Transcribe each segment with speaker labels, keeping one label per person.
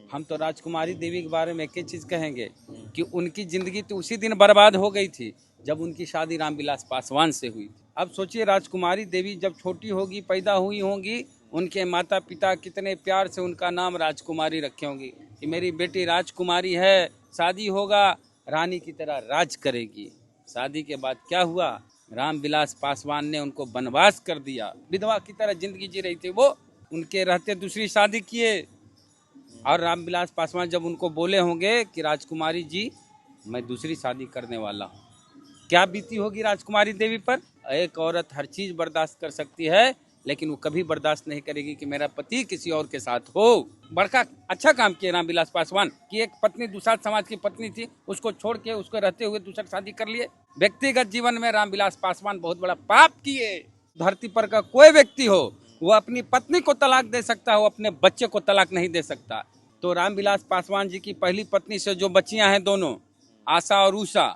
Speaker 1: हम तो राजकुमारी देवी के बारे में एक ही चीज़ कहेंगे कि उनकी ज़िंदगी तो उसी दिन बर्बाद हो गई थी जब उनकी शादी रामविलास पासवान से हुई थी। अब सोचिए राजकुमारी देवी जब छोटी होगी, पैदा हुई होंगी, उनके माता पिता कितने प्यार से उनका नाम राजकुमारी रखे होंगी कि मेरी बेटी राजकुमारी है, शादी होगा रानी की तरह राज करेगी। शादी के बाद क्या हुआ, रामविलास पासवान ने उनको वनवास कर दिया। विधवा की तरह जिंदगी जी रही थी वो, उनके रहते दूसरी शादी किए। और रामविलास पासवान जब उनको बोले होंगे कि राजकुमारी जी मैं दूसरी शादी करने वाला हूँ, क्या बीती होगी राजकुमारी देवी पर। एक औरत हर चीज़ बर्दाश्त कर सकती है, लेकिन वो कभी बर्दाश्त नहीं करेगी कि मेरा पति किसी और के साथ हो। बड़का अच्छा काम किया रामविलास पासवान कि एक पत्नी दुसाध समाज की पत्नी थी, उसको छोड़ के उसको रहते हुए दूसरी शादी कर लिए। व्यक्तिगत जीवन में रामविलास पासवान बहुत बड़ा पाप किए। धरती पर का कोई व्यक्ति हो, वो अपनी पत्नी को तलाक दे सकता है, वो अपने बच्चे को तलाक नहीं दे सकता। तो रामविलास पासवान जी की पहली पत्नी से जो बच्चियां हैं दोनों, आशा और उषा,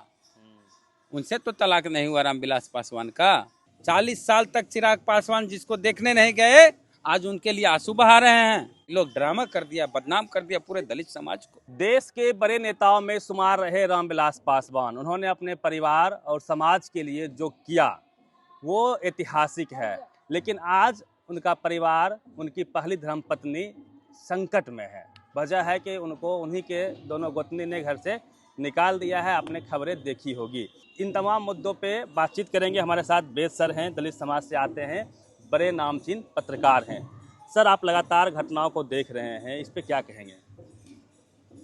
Speaker 1: उनसे तो तलाक नहीं हुआ रामविलास पासवान का। 40 साल तक चिराग पासवान जिसको देखने नहीं गए, आज उनके लिए आंसू बहा रहे हैं। लोग ड्रामा कर दिया, बदनाम कर दिया पूरे दलित समाज को।
Speaker 2: देश के बड़े नेताओं में शुमार रहे रामविलास पासवान। उन्होंने अपने परिवार और समाज के लिए जो किया वो ऐतिहासिक है, लेकिन आज उनका परिवार, उनकी पहली धर्मपत्नी संकट में है। वजह है कि उनको उन्हीं के दोनों गोतनी ने घर से निकाल दिया है। आपने खबरें देखी होगी। इन तमाम मुद्दों पे बातचीत करेंगे। हमारे साथ वेद सर हैं, दलित समाज से आते हैं, बड़े नामचीन पत्रकार हैं। सर, आप लगातार घटनाओं को देख रहे हैं, इस पे क्या कहेंगे?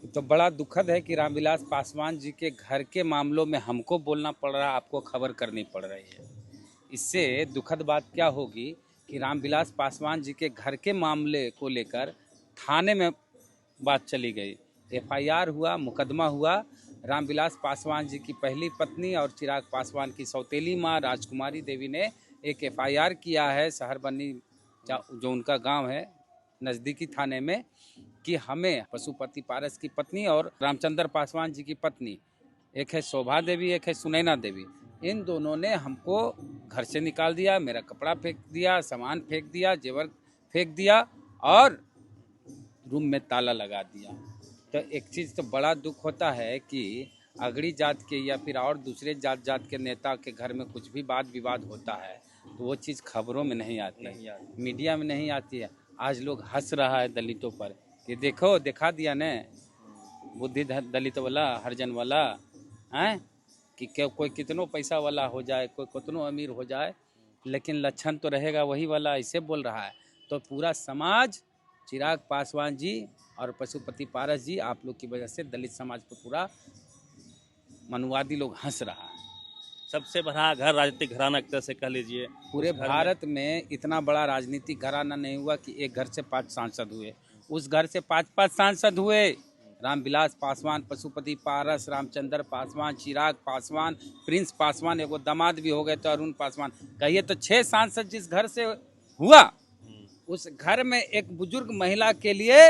Speaker 1: तो बड़ा दुखद है कि रामविलास पासवान जी के घर के मामलों में हमको बोलना पड़ रहा है, आपको खबर करनी पड़ रही है। इससे दुखद बात क्या होगी कि रामविलास पासवान जी के घर के मामले को लेकर थाने में बात चली गई, एफआईआर हुआ, मुकदमा हुआ। रामविलास पासवान जी की पहली पत्नी और चिराग पासवान की सौतेली माँ राजकुमारी देवी ने एक एफआईआर किया है शहर बन्नी, जो उनका गांव है, नज़दीकी थाने में, कि हमें पशुपति पारस की पत्नी और रामचंद्र पासवान जी की पत्नी, एक है शोभा देवी, एक है सुनैना देवी, इन दोनों ने हमको घर से निकाल दिया, मेरा कपड़ा फेंक दिया, सामान फेंक दिया, जेवर फेंक दिया और रूम में ताला लगा दिया। तो एक चीज़ तो बड़ा दुख होता है कि अगड़ी जात के या फिर और दूसरे जात के नेता के घर में कुछ भी वाद विवाद होता है तो वो चीज़ खबरों में नहीं आती है, मीडिया में नहीं आती है। आज लोग हंस रहा है दलितों पर कि देखो दिखा दिया ने बुद्धि दलित वाला, हरिजन वाला हैं, कि कोई कितनों पैसा वाला हो जाए, कोई कितनों अमीर हो जाए, लेकिन लक्षण तो रहेगा वही वाला, ऐसे बोल रहा है। तो पूरा समाज चिराग पासवान जी और पशुपति पारस जी, आप लोग की वजह से दलित समाज पर पूरा मनुवादी लोग हंस रहा है।
Speaker 2: सबसे बड़ा घर राजनीतिक घराना एक तरह से कह लीजिए।
Speaker 1: पूरे भारत में इतना बड़ा राजनीतिक घराना नहीं हुआ कि एक घर से 5 सांसद हुए, उस घर से 5-5 सांसद हुए। रामविलास पासवान, पशुपति पारस, रामचंद्र पासवान, चिराग पासवान, प्रिंस पासवान, एगो दामाद भी हो गए तो अरुण पासवान, कहिए तो 6 सांसद जिस घर से हुआ, उस घर में एक बुजुर्ग महिला के लिए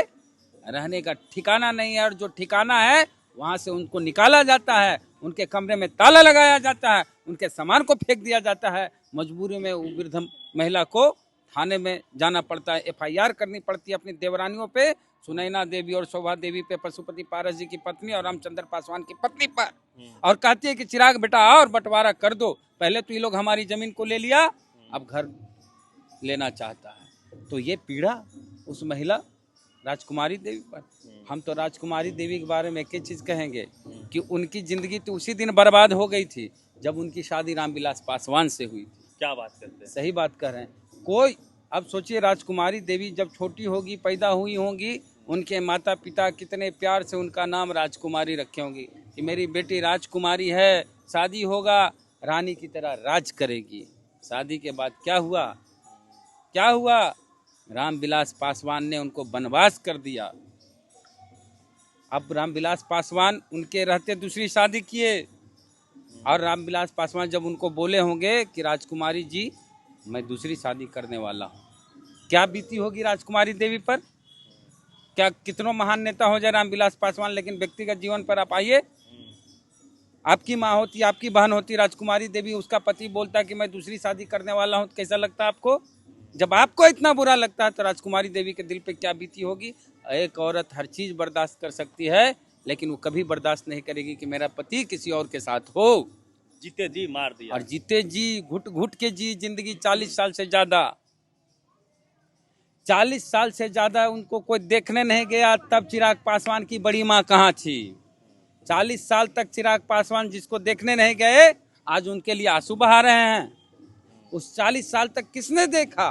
Speaker 1: रहने का ठिकाना नहीं है, और जो ठिकाना है वहां से उनको निकाला जाता है, उनके कमरे में ताला लगाया जाता है, उनके सामान को फेंक दिया जाता है। मजबूरी में वो वृद्ध महिला को थाने में जाना पड़ता है, एफआईआर करनी पड़ती है अपनी देवरानियों पे, सुनैना देवी और शोभा देवी पे, पशुपति पारस जी की पत्नी और रामचंद्र पासवान की पत्नी पर, और कहती है कि चिराग बेटा और बंटवारा कर दो, पहले तो ये लोग हमारी जमीन को ले लिया, अब घर लेना चाहता है। तो ये पीड़ा उस महिला राजकुमारी देवी पर। हम तो राजकुमारी देवी के बारे में एक ही चीज़ कहेंगे कि उनकी ज़िंदगी तो उसी दिन बर्बाद हो गई थी जब उनकी शादी रामविलास पासवान से हुई थी।
Speaker 2: क्या बात करते हैं?
Speaker 1: सही बात कर रहे हैं। कोई अब सोचिए राजकुमारी देवी जब छोटी होगी, पैदा हुई होंगी, उनके माता पिता कितने प्यार से उनका नाम राजकुमारी रखे होंगी कि मेरी बेटी राजकुमारी है, शादी होगा रानी की तरह राज करेगी। शादी के बाद क्या हुआ, क्या हुआ, रामविलास पासवान ने उनको वनवास कर दिया। अब रामविलास पासवान उनके रहते दूसरी शादी किए, और रामविलास पासवान जब उनको बोले होंगे कि राजकुमारी जी मैं दूसरी शादी करने वाला हूँ, क्या बीती होगी राजकुमारी देवी पर। क्या कितनों महान नेता हो जाए रामविलास पासवान, लेकिन व्यक्तिगत जीवन पर आप आइए, आपकी माँ होती, आपकी बहन होती राजकुमारी देवी, उसका पति बोलता कि मैं दूसरी शादी करने वाला हूँ, तो कैसा लगता आपको। जब आपको इतना बुरा लगता है तो राजकुमारी देवी के दिल पे क्या बीती होगी। एक औरत हर चीज बर्दाश्त कर सकती है, लेकिन वो कभी बर्दाश्त नहीं करेगी कि मेरा पति किसी और के साथ हो।
Speaker 2: जीते जी मार दिया।
Speaker 1: और जीते जी घुट घुट के जी जिंदगी 40 साल से ज्यादा, 40 साल से ज्यादा उनको कोई देखने नहीं गया। तब चिराग पासवान की बड़ी माँ कहाँ थी? 40 साल तक चिराग पासवान जिसको देखने नहीं गए, आज उनके लिए आंसू बहा रहे हैं। उस 40 साल तक किसने देखा?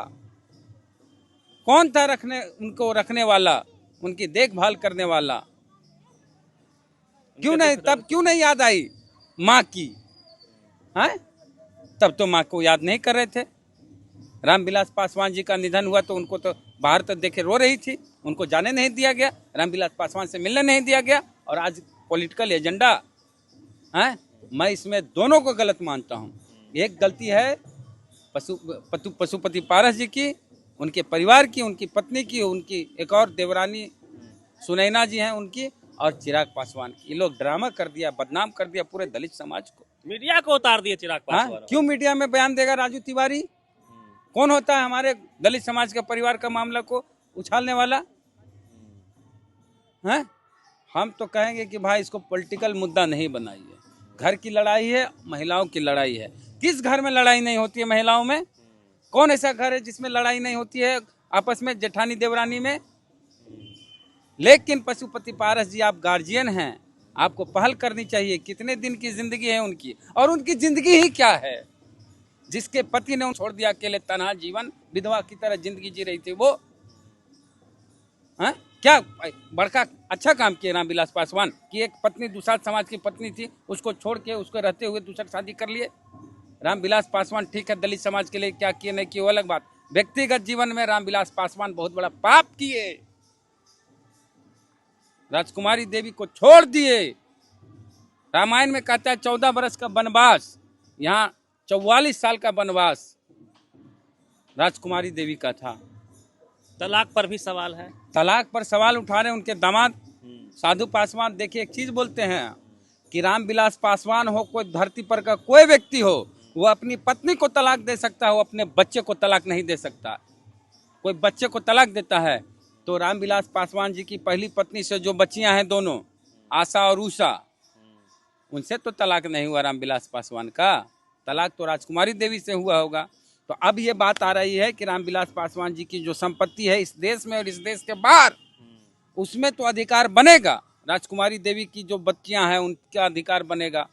Speaker 1: कौन था उनको रखने वाला, उनकी देखभाल करने वाला? क्यों नहीं, तब क्यों नहीं याद आई माँ की? हैं? तब तो माँ को याद नहीं कर रहे थे। रामविलास पासवान जी का निधन हुआ तो उनको तो बाहर तो देखे रो रही थी, उनको जाने नहीं दिया गया, रामविलास पासवान से मिलने नहीं दिया गया। और आज पॉलिटिकल एजेंडा है। मैं इसमें दोनों को गलत मानता हूँ। एक गलती है पशुपति पारस जी की, उनके परिवार की, उनकी पत्नी की, उनकी एक और देवरानी सुनैना जी हैं उनकी, और चिराग पासवान की। ये लोग ड्रामा कर दिया, बदनाम कर दिया पूरे दलित समाज को।
Speaker 2: मीडिया को उतार दिए चिराग पासवान।
Speaker 1: क्यों मीडिया में बयान देगा राजू तिवारी? कौन होता है हमारे दलित समाज के परिवार का मामला को उछालने वाला? हैं? हम तो कहेंगे कि भाई इसको पॉलिटिकल मुद्दा नहीं बनाइए। घर की लड़ाई है, महिलाओं की लड़ाई है। किस घर में लड़ाई नहीं होती है महिलाओं में? कौन ऐसा घर है जिसमें लड़ाई नहीं होती है आपस में, जेठानी देवरानी में? लेकिन पशुपति पारस जी, आप गार्जियन हैं, आपको पहल करनी चाहिए। कितने दिन की जिंदगी है उनकी, और उनकी जिंदगी ही क्या है? जिसके पति ने छोड़ दिया अकेले तन्हा जीवन, विधवा की तरह जिंदगी जी रही थी वो, है? क्या बड़का अच्छा काम किया रामविलास पासवान कि एक पत्नी दूसरा समाज की पत्नी थी, उसको छोड़ के उसको रहते हुए दूसरा शादी कर लिए। रामविलास पासवान ठीक है, दलित समाज के लिए क्या किए नहीं किए वो अलग बात। व्यक्तिगत जीवन में रामविलास पासवान बहुत बड़ा पाप किए। राजकुमारी देवी को छोड़ दिए। रामायण में कहता है 14 बरस का वनवास, यहाँ 44 साल का वनवास राजकुमारी देवी का था।
Speaker 2: तलाक पर भी सवाल है।
Speaker 1: तलाक पर सवाल उठा रहे उनके दामाद साधु पासवान। देखिए एक चीज बोलते हैं कि रामविलास पासवान हो, कोई धरती पर का कोई व्यक्ति हो, वो अपनी पत्नी को तलाक दे सकता है, वो अपने बच्चे को तलाक नहीं दे सकता। कोई बच्चे को तलाक देता है तो रामविलास पासवान जी की पहली पत्नी से जो बच्चियां हैं दोनों, आशा और उषा, उनसे तो तलाक नहीं हुआ रामविलास पासवान का। तलाक तो राजकुमारी देवी से हुआ होगा। तो अब ये बात आ रही है कि रामविलास पासवान जी की जो संपत्ति है इस देश में और इस देश के बाहर, उसमें तो अधिकार बनेगा। राजकुमारी देवी की जो बच्चियां हैं उनका अधिकार बनेगा,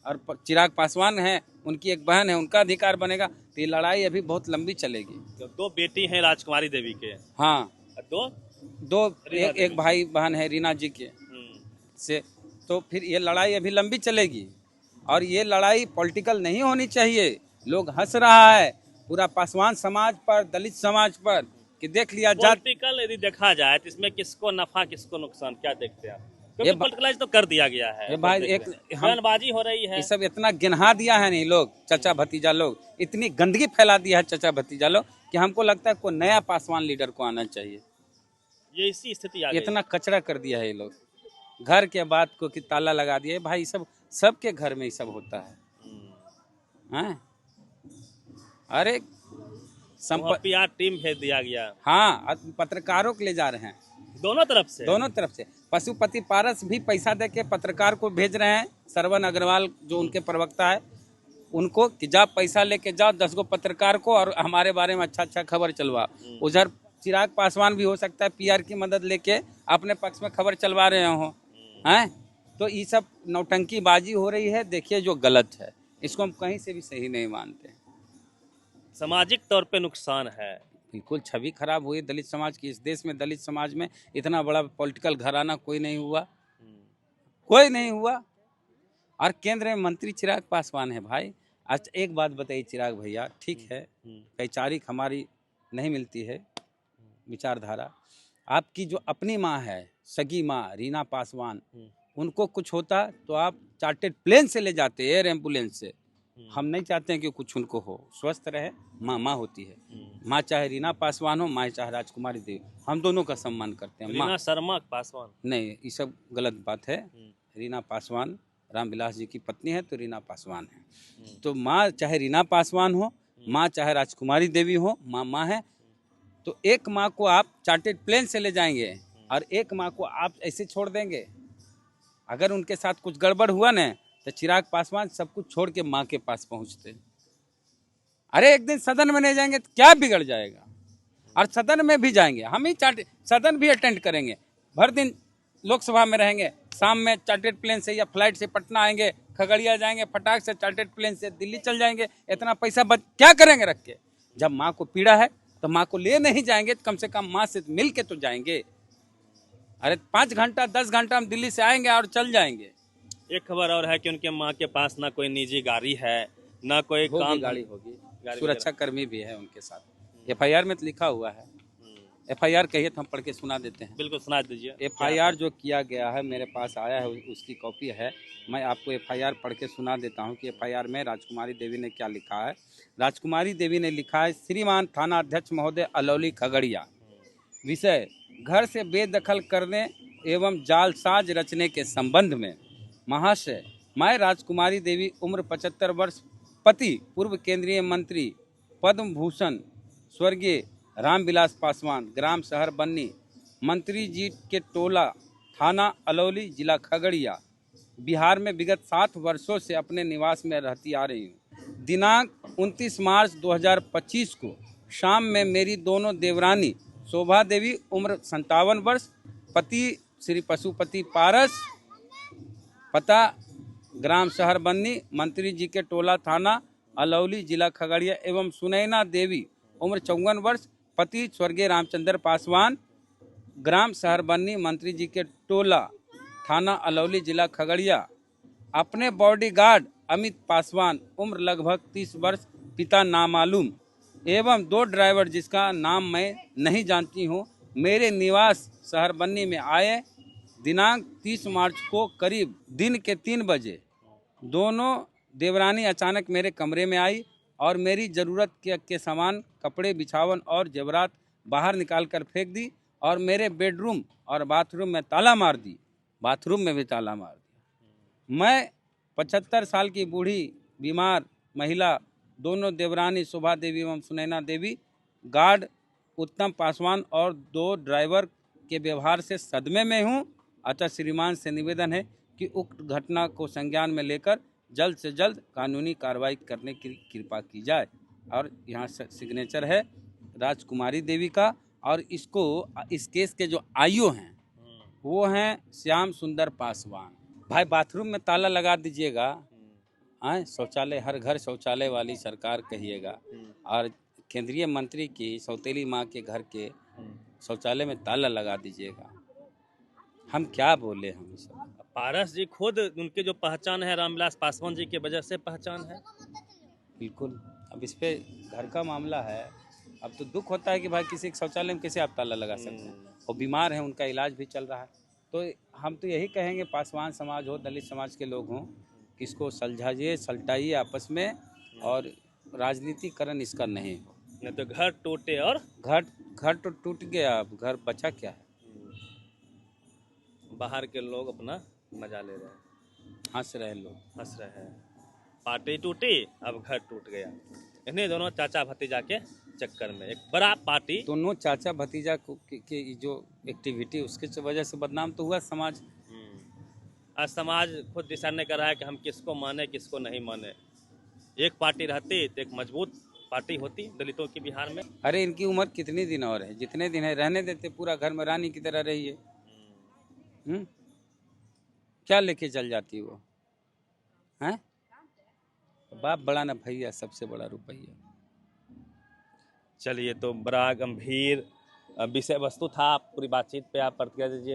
Speaker 1: और चिराग पासवान हैं, उनकी एक बहन है, उनका अधिकार बनेगा। तो ये लड़ाई अभी बहुत लंबी चलेगी।
Speaker 2: तो 2 बेटी हैं राजकुमारी देवी के।
Speaker 1: हाँ, दो एक भाई बहन है रीना जी के से। तो फिर ये लड़ाई अभी लंबी चलेगी, और ये लड़ाई पॉलिटिकल नहीं होनी चाहिए। लोग हंस रहा है पूरा पासवान समाज पर, दलित समाज पर, कि देख लिया जात।
Speaker 2: पॉलिटिकल यदि देखा जाए तो इसमें किसको नफा किसको नुकसान, क्या देखते हैं आप? क्योंकि पॉलिटिकलाइज तो कर दिया गया है।
Speaker 1: ये भाई एक
Speaker 2: बयानबाजी हो रही है।
Speaker 1: ये सब इतना गिनहा दिया है नहीं लोग, चचा भतीजा लोग, इतनी गंदगी फैला दिया है चचा भतीजा लोग कि हमको लगता है कोई नया पासवान लीडर को आना चाहिए। ये
Speaker 2: इसी स्थिति आ गई।
Speaker 1: इतना कचरा कर दिया है ये लोग। घर के बात को कि ताला लगा दिया है। भाई सबके घर में ये सब होता है। हैं? अरे
Speaker 2: PR टीम भेज दिया गया।
Speaker 1: हाँ, पत्रकारों को ले जा रहे हैं
Speaker 2: दोनों तरफ से। पशुपति पारस भी पैसा दे के पत्रकार को भेज रहे हैं, श्रवण अग्रवाल जो उनके प्रवक्ता है उनको, कि जा पैसा लेके जाओ 10 गो पत्रकार को और हमारे बारे में अच्छा खबर चलवा। उधर चिराग पासवान भी हो सकता है PR की मदद लेके अपने पक्ष में खबर चलवा रहे हो। हैं? तो ये सब नौटंकीबाजी हो रही है। देखिए जो गलत है, इसको हम कहीं से भी सही नहीं मानते। सामाजिक तौर पे नुकसान है,
Speaker 1: बिल्कुल छवि खराब हुई दलित समाज की। इस देश में दलित समाज में इतना बड़ा पॉलिटिकल घराना कोई नहीं हुआ, कोई नहीं हुआ। और केंद्र में मंत्री चिराग पासवान है। भाई आज एक बात बताइए चिराग भैया, ठीक है वैचारिक हमारी नहीं मिलती है विचारधारा, आपकी जो अपनी माँ है, सगी माँ रीना पासवान, उनको कुछ होता तो आप चार्टेड प्लेन से ले जाते, एयर एम्बुलेंस से। हम नहीं चाहते हैं कि कुछ उनको हो, स्वस्थ रहे। माँ होती है, माँ चाहे रीना पासवान हो, माँ चाहे राजकुमारी देवी, हम दोनों का सम्मान करते हैं।
Speaker 2: रीना शर्मा पासवान
Speaker 1: नहीं, ये सब गलत बात है। रीना पासवान रामविलास जी की पत्नी है तो रीना पासवान है। तो माँ चाहे रीना पासवान हो माँ चाहे राजकुमारी देवी हो, माँ माँ है। तो एक माँ को आप चार्टेड प्लेन से ले जाएंगे और एक माँ को आप ऐसे छोड़ देंगे। अगर उनके साथ कुछ गड़बड़ हुआ ना तो चिराग पासवान सब कुछ छोड़ के माँ के पास पहुंचते। अरे एक दिन सदन में नहीं जाएंगे तो क्या बिगड़ जाएगा। और सदन में भी जाएंगे, हम ही सदन भी अटेंड करेंगे। भर दिन लोकसभा में रहेंगे, शाम में चार्टेड प्लेन से या फ्लाइट से पटना आएंगे, खगड़िया जाएंगे, फटाक से चार्टेड प्लेन से दिल्ली चल जाएंगे। इतना पैसा बच क्या करेंगे रख के। जब माँ को पीड़ा है तो माँ को ले नहीं जाएंगे तो कम से कम माँ से मिल के तो जाएंगे। अरे 5 घंटा 10 घंटा हम दिल्ली से आएंगे और चल जाएंगे।
Speaker 2: एक खबर और है कि उनके माँ के पास ना कोई निजी गाड़ी है, ना कोई काम
Speaker 1: गाड़ी होगी,
Speaker 2: गाड़ी
Speaker 1: सुरक्षा कर्मी भी है उनके साथ। एफआईआर में तो लिखा हुआ है। एफआईआर कहिए तो हम पढ़ के सुना देते हैं।
Speaker 2: बिल्कुल सुना दीजिए।
Speaker 1: एफआईआर जो किया गया है मेरे पास आया है, उसकी कॉपी है। मैं आपको एफआईआर पढ़ के सुना देता हूं कि एफआईआर में राजकुमारी देवी ने क्या लिखा है। राजकुमारी देवी ने लिखा है, श्रीमान थाना अध्यक्ष महोदय अलौली खगड़िया, विषय घर से बेदखल करने एवं जालसाज रचने के संबंध में। महाशय, मैं राजकुमारी देवी, उम्र 75 वर्ष, पति पूर्व केंद्रीय मंत्री पद्म भूषण स्वर्गीय रामविलास पासवान, ग्राम शहर बन्नी, मंत्री जी के टोला, थाना अलौली, जिला खगड़िया, बिहार में विगत 7 वर्षों से अपने निवास में रहती आ रही हूँ। दिनांक 29 मार्च 2025 को शाम में मेरी दोनों देवरानी शोभा देवी, उम्र 57 वर्ष, पति श्री पशुपति पारस, पता ग्राम शहर बन्नी, मंत्री जी के टोला, थाना अलौली, जिला खगड़िया, एवं सुनैना देवी, उम्र 54 वर्ष, पति स्वर्गीय रामचंद्र पासवान, ग्राम शहर बन्नी, मंत्री जी के टोला, थाना अलौली, जिला खगड़िया, अपने बॉडीगार्ड अमित पासवान, उम्र लगभग 30 वर्ष, पिता नामालूम, एवं 2 ड्राइवर जिसका नाम मैं नहीं जानती हूँ, मेरे निवास शहर बन्नी में आए। दिनांक 30 मार्च को करीब दिन के 3 बजे दोनों देवरानी अचानक मेरे कमरे में आई और मेरी ज़रूरत के सामान, कपड़े, बिछावन और जेवरात बाहर निकाल कर फेंक दी और मेरे बेडरूम और बाथरूम में ताला मार दी। बाथरूम में भी ताला मार दिया। मैं 75 साल की बूढ़ी बीमार महिला, दोनों देवरानी शोभा देवी एवं सुनैना देवी, गार्ड उत्तम पासवान और 2 ड्राइवर के व्यवहार से सदमे में हूँ। अतः श्रीमान से निवेदन है कि उक्त घटना को संज्ञान में लेकर जल्द से जल्द कानूनी कार्रवाई करने की कृपा की जाए। और यहाँ सिग्नेचर है राजकुमारी देवी का। और इसको, इस केस के जो आईओ हैं वो हैं श्याम सुंदर पासवान। भाई बाथरूम में ताला लगा दीजिएगा, शौचालय, हर घर शौचालय वाली सरकार कहिएगा, और केंद्रीय मंत्री की सौतेली माँ के घर के शौचालय में ताला लगा दीजिएगा। हम क्या बोले। हम सब
Speaker 2: पारस जी खुद, उनकी जो पहचान है रामविलास पासवान जी की वजह से पहचान है।
Speaker 1: बिल्कुल। अब इस पे घर का मामला है। अब तो दुख होता है कि भाई किसी शौचालय में कैसे आप ताला लगा सकते हैं। वो बीमार हैं, उनका इलाज भी चल रहा है। तो हम तो यही कहेंगे, पासवान समाज हो, दलित समाज के लोग हों, कि इसको सुलझाइए, सलटाइए आपस में, और राजनीतिकरण इसका नहीं हो।
Speaker 2: नहीं तो घर टूटे, और
Speaker 1: घर तो टूट गया, अब घर बचा क्या है।
Speaker 2: बाहर के लोग अपना मजा ले रहे हैं,
Speaker 1: हंस रहे लोग,
Speaker 2: हंस रहे हैं। पार्टी टूटी, अब घर टूट गया। इन्हीं दोनों चाचा भतीजा के चक्कर में एक बड़ा पार्टी,
Speaker 1: दोनों चाचा भतीजा की जो एक्टिविटी, उसके वजह से बदनाम तो हुआ समाज।
Speaker 2: आज समाज खुद डिसाइड नहीं कर रहा है कि हम किसको माने, किसको नहीं माने। एक पार्टी रहती तो एक मजबूत पार्टी होती दलितों की बिहार में।
Speaker 1: अरे इनकी उम्र कितनी दिन और है, जितने दिन है रहने देते, पूरा घर में रानी की तरह रहिए। क्या लेके चल जाती वो हैं। बाप बड़ा ना भैया, सबसे बड़ा रुपया।
Speaker 2: चलिए, तो बड़ा गंभीर विषय वस्तु था। पूरी बातचीत पे आप प्रतिक्रिया दीजिए।